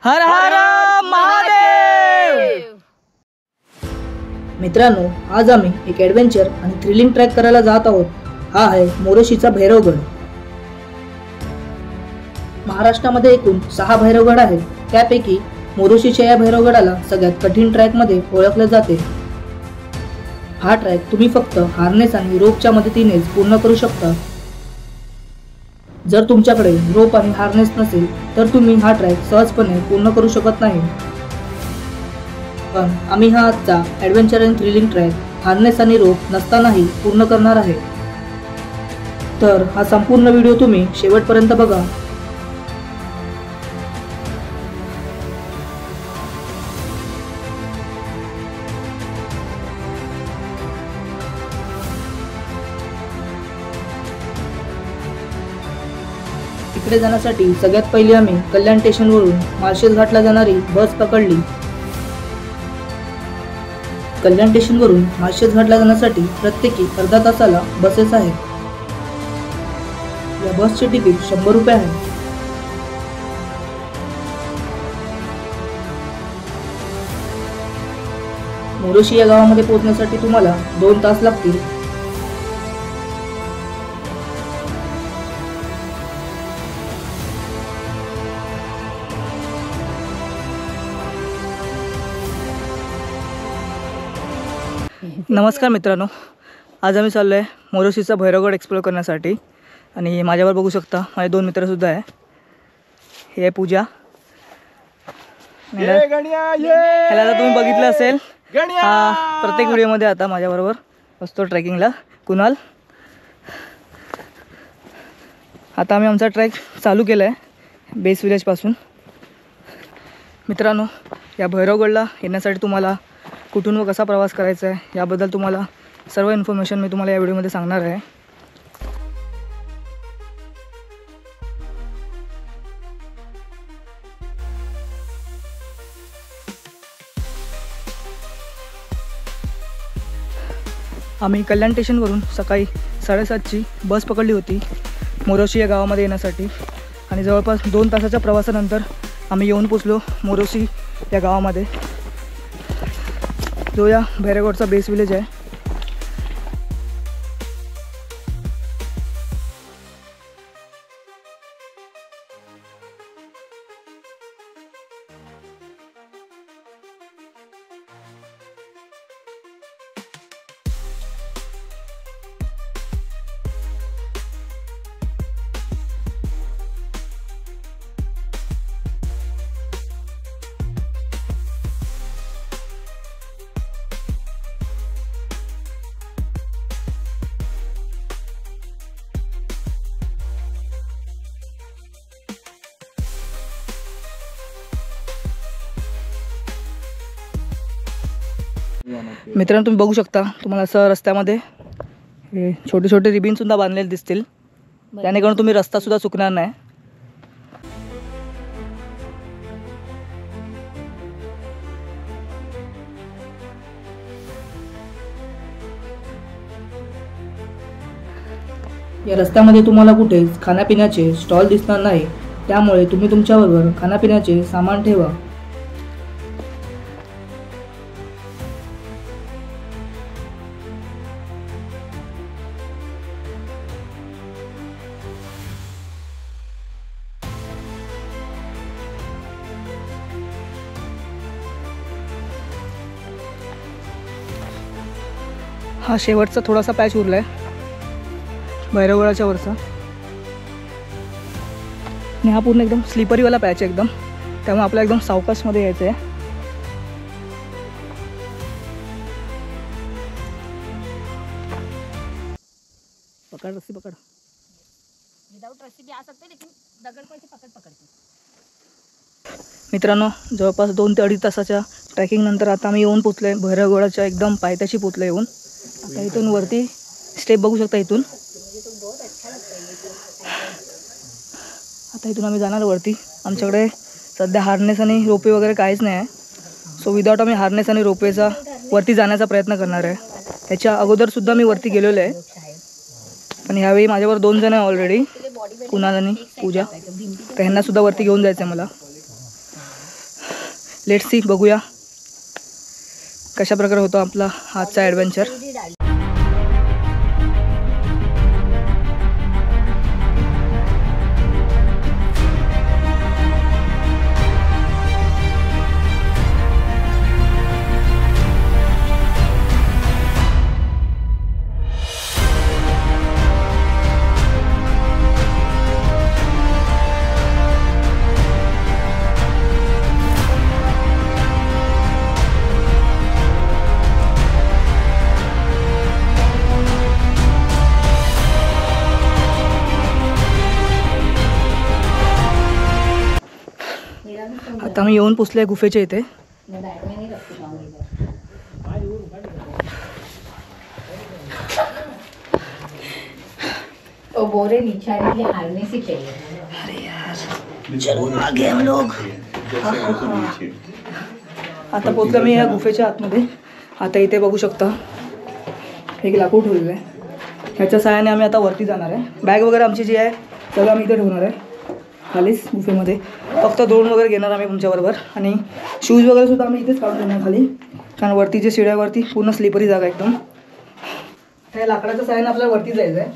हर हर महादेव। मित्रांनो, आज आम्ही एक ॲडव्हेंचर आणि थ्रिलिंग ट्रॅक करायला जात आहोत। हा आहे मोरोशीचा भैरवगड। महाराष्ट्रामध्ये एकूण 6 भैरवगड आहेत। त्यापैकी मोरोशीच्या या भैरवगडाला सगळ्यात कठीण ट्रॅक मध्ये ओळखले जाते। हा ट्रॅक तुम्ही फक्त हार्नेस आणि रोपच्या मदतीनेच पूर्ण करू शकता। जर तुमच्याकडे रोप आणि हार्नेस नसेल तर तुम्ही हा ट्रॅक सहजपणे पूर्ण करू शकत नाही। पण आम्ही हा आजचा ॲडव्हेंचर आणि थ्रिलिंग ट्रॅक हार्नेस आणि रोप नसतानाही पूर्ण करणार आहे। तर हा संपूर्ण व्हिडिओ तुम्ही शेवटपर्यंत बघा। इकडे जाण्यासाठी सगळ्यात पहिली आम्ही कल्याण स्टेशनवरून माळशेज घाटला जाणारी बस पकडली। कल्याण स्टेशनवरून माळशेज घाटला जाण्यासाठी प्रत्येकी अर्धा तासाला बसेस आहेत। या बसचे तिकीट 100 रुपये आहे। मोरोशी या गावामध्ये पोहोचण्यासाठी तुम्हाला 2 तास लागतील। नमस्कार मित्रांनो, आज आम्ही चाललो आहे मोरोशीचा भैरवगड एक्सप्लोर करण्यासाठी। आणि माझ्यावर बघू शकता माझे 2 मित्रसुद्धा आहे। हे आहे पूजा। ह्याला तर तुम्ही बघितलं असेल, हा प्रत्येक व्हिडिओमध्ये आता माझ्याबरोबर असतो ट्रेकिंगला। कुणाल, आता आम्ही आमचा ट्रॅक चालू केला आहे बेस विलेजपासून। मित्रांनो, या भैरवगडला येण्यासाठी तुम्हाला कुठून व कसा प्रवास करायचा आहे याबद्दल तुम्हाला सर्व इन्फॉर्मेशन मी तुम्हाला या व्हिडिओमध्ये सांगणार आहे। आम्ही कल्याण स्टेशनवरून सकाळी 7:30ची बस पकडली होती मोरोशी या गावामध्ये येण्यासाठी। आणि जवळपास 2 तासाच्या प्रवासानंतर आम्ही येऊन पोचलो मोरोशी या गावामध्ये, जो या भैरवगडचा बेस विलेज आहे। मित्रांनो, तुम्ही बघू शकता, तुम्हाला असं रस्त्यामध्ये हे छोटे छोटे रिबीन सुद्धा बांधलेले दिसतील, त्यानेकरून तुम्ही रस्ता सुद्धा चुकणार नाही। या रस्त्यामध्ये तुम्हाला कुठेच खाण्यापिण्याचे स्टॉल दिसणार नाही, त्यामुळे तुम्ही तुमच्याबरोबर खाण्यापिण्याचे सामान ठेवा। हा शेवटचा थोडासा पॅच उरला आहे भैरवगडाच्या वरचा, आणि हा पूर्ण एकदम स्लिपरीवाला पॅच आहे एकदम, त्यामुळे आपल्याला एकदम सावकाशमध्ये यायचं आहे। पकड़ रस्सी पकड़, विदाउट रस्सी भी आ सकते लेकिन दगड़ को ऐसे पकड़ के। मित्रांनो, जवळपास 2 ते 2.5 तासाच्या ट्रॅकिंग नंतर आता आम्ही येऊन पोचलोय भैरवगडाच्या एकदम पायथ्याशी पोचलो येऊन। आता इथून वरती स्टेप बघू शकता, इथून आता इथून आम्ही जाणार वरती। आमच्याकडे सध्या हार्नेस आणि रोपवे वगैरे काहीच नाही आहे, सो विदाउट आम्ही हार्नेस आणि रोपवेचा वरती जाण्याचा प्रयत्न करणार आहे। त्याच्या अगोदरसुद्धा मी वरती गेलेलो आहे, पण ह्यावेळी माझ्यावर 2 जण आहे ऑलरेडी, कुणाल आणि पूजा, तर ह्यांना सुद्धा वरती घेऊन जायचं आहे मला। लेट्स सी, बघूया कशा प्रकारे होतो आपला आजचा ॲडव्हेंचर. आता आम्ही येऊन पोचलोय गुफेच्या इथे. बोरे नीचे हारने से चाहिए. चलो आगे हम लोग. आता पोचलो मी या गुफेच्या आतमध्ये. आता इथे बघू शकता एक लाकूड ठेवलेलं आहे. ह्याच्या सहाय्याने आम्ही आता वरती जाणार आहे. बॅग वगैरे आमची जी आहे सगळं आम्ही इथे ठेवणार आहे खालीच गुफेमध्ये. फक्त ड्रोन वगैरे घेणार आम्ही तुमच्याबरोबर आणि शूज वगैरे सुद्धा आम्ही इथेच काढून ठेवणार खाली, कारण वरती जे शिड्यावरती पूर्ण स्लिपरी जागा एकदम. त्या लाकडाच्या सहाय्याने आपल्याला वरती जायचं आहे.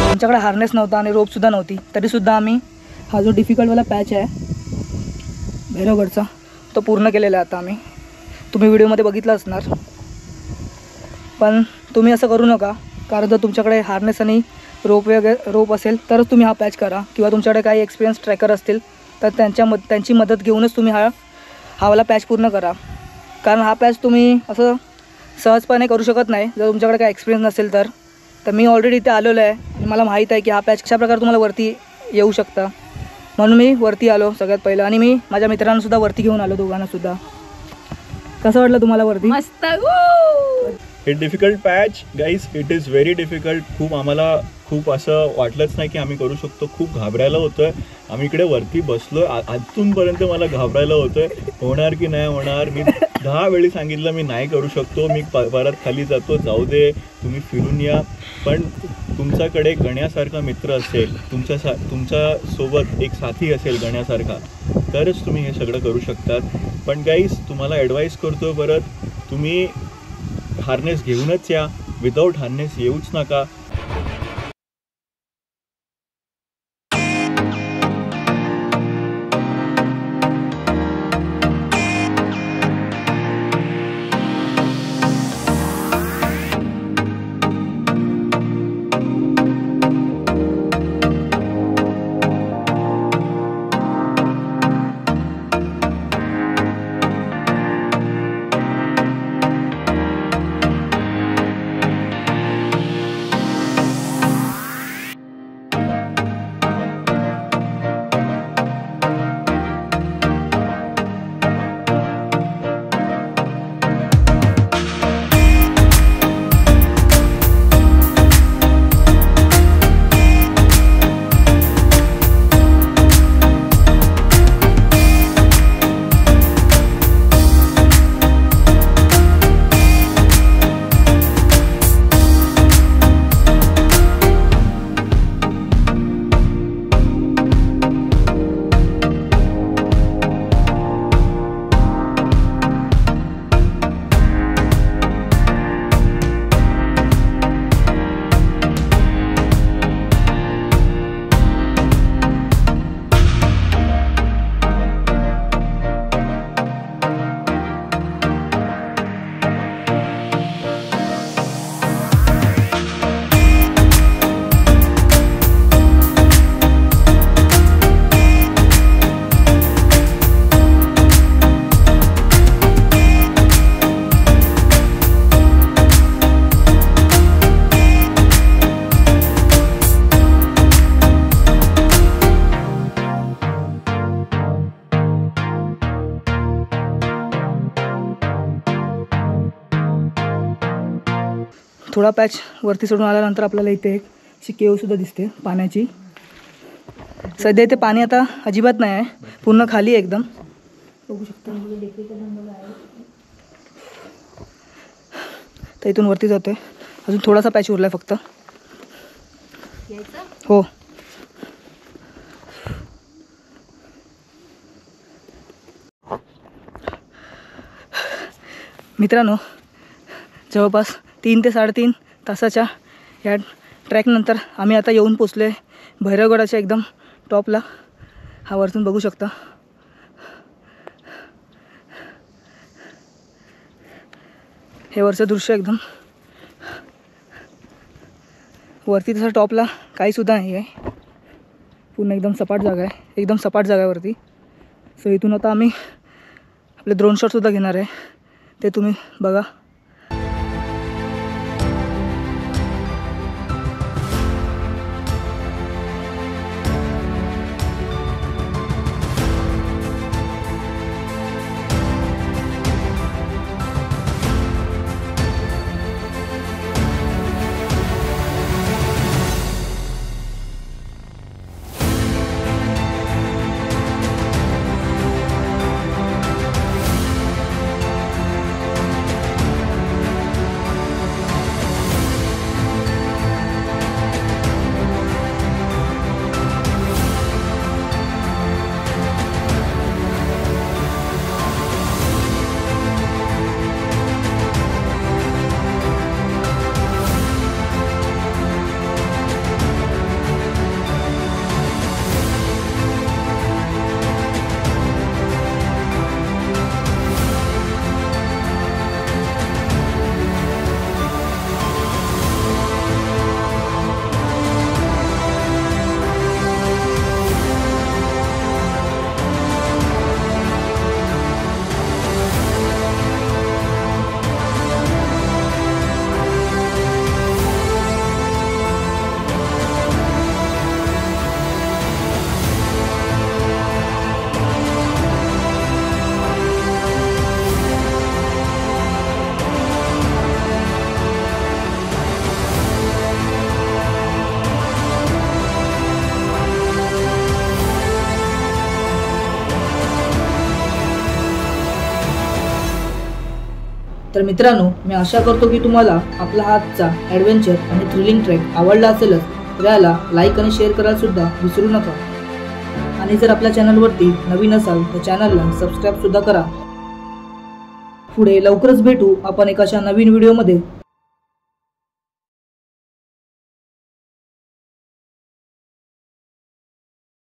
आमच्याकडे हार्नेस नव्हता आणि रोपसुद्धा नव्हती, तरीसुद्धा आम्ही हा जो डिफिकल्टवाला पॅच आहे भैरवगडचा तो पूर्ण केलेला आहे आता आम्ही. तुम्ही व्हिडिओमध्ये बघितलं असणार, पण तुम्ही असं करू नका, कारण जर तुमच्याकडे हार्नेस आणि रोप असेल तरच तुम्ही हा पॅच करा, किंवा तुमच्याकडे काही एक्सपिरियन्स ट्रॅकर असतील तर त्यांची मदत घेऊनच तुम्ही हावाला पॅच पूर्ण करा. कारण हा पॅच तुम्ही असं सहजपणे करू शकत नाही जर तुमच्याकडे काही एक्सपिरियन्स नसेल तर. मी ऑलरेडी इथे आलेलो आहे आणि मला माहीत आहे की हा पॅच कशाप्रकारे तुम्हाला वरती येऊ शकता, म्हणून मी वरती आलो सगळ्यात पहिलं. आणि मी माझ्या मित्रांनासुद्धा वरती घेऊन आलो, दोघांनासुद्धा. कसं वाटलं तुम्हाला वरती? मस्त. It difficult patch guys, it is very difficult. खूप असं वाटलंच नाही की आम्ही करू शकतो. खूप घाबरायला होतंय. आम्ही इकडे वरती बसलोय, आतूनपर्यंत मला घाबरायला होतंय, होणार की नाही होणार. मी 10 वेळी सांगितलं मी नाही करू शकतो, मी परत खाली जातो, जाऊ दे तुम्ही फिरून या. पण तुमच्याकडे गण्यासारखा मित्र असेल, तुमच्या सोबत एक साथी असेल गण्यासारखा, तरच तुम्ही हे सगळं करू शकतात. पण गाईज तुम्हाला ॲडवाईस करतो परत, तुम्ही हार्नेस घेऊनच या, विदाऊट हार्नेस येऊच नका. थोडा पॅच वरती सोडून आल्यानंतर आपल्याला इथे एक अशी केवसुद्धा दिसते पाण्याची. सध्या इथे पाणी आता अजिबात नाही आहे, पूर्ण खाली आहे एकदम, बघू शकता. तर इथून वरती जातोय. अजून थोडासा पॅच उरला आहे फक्त. हो, मित्रांनो, जवळपास 3 ते 3.5 तासाच्या या ट्रॅकनंतर आम्ही आता येऊन पोचलो आहे भैरवगडाच्या एकदम टॉपला. हा वरतून बघू शकता. हे वरचं दृश्य एकदम वरती, तसं टॉपला काहीसुद्धा नाही आहे, पूर्ण एकदम सपाट जागा आहे, एकदम सपाट जागा आहे वरती. सो इथून आता आम्ही आपले ड्रोन शॉटसुद्धा घेणार आहे, ते तुम्ही बघा. तर मित्रांनो, मी आशा करतो की तुम्हाला आपला हा आजचा ॲडव्हेंचर आणि थ्रिलिंग ट्रेक आवडला असेलच तर याला लाईक आणि शेअर करायला सुद्धा विसरू नका. आणि जर आपल्या चॅनलवरती नवीन असाल तर चॅनलला सबस्क्राईब सुद्धा करा. पुढे लवकरच भेटू आपण एका अशा नवीन व्हिडिओमध्ये.